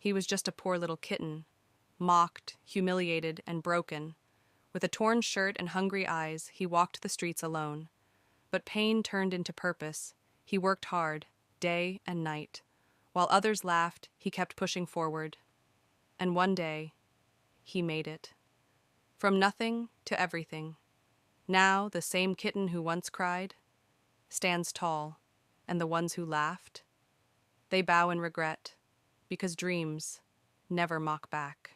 He was just a poor little kitten, mocked, humiliated, and broken. With a torn shirt and hungry eyes, he walked the streets alone. But pain turned into purpose. He worked hard, day and night. While others laughed, he kept pushing forward. And one day, he made it. From nothing to everything. Now, the same kitten who once cried stands tall, and the ones who laughed, they bow in regret, because dreams never mock back.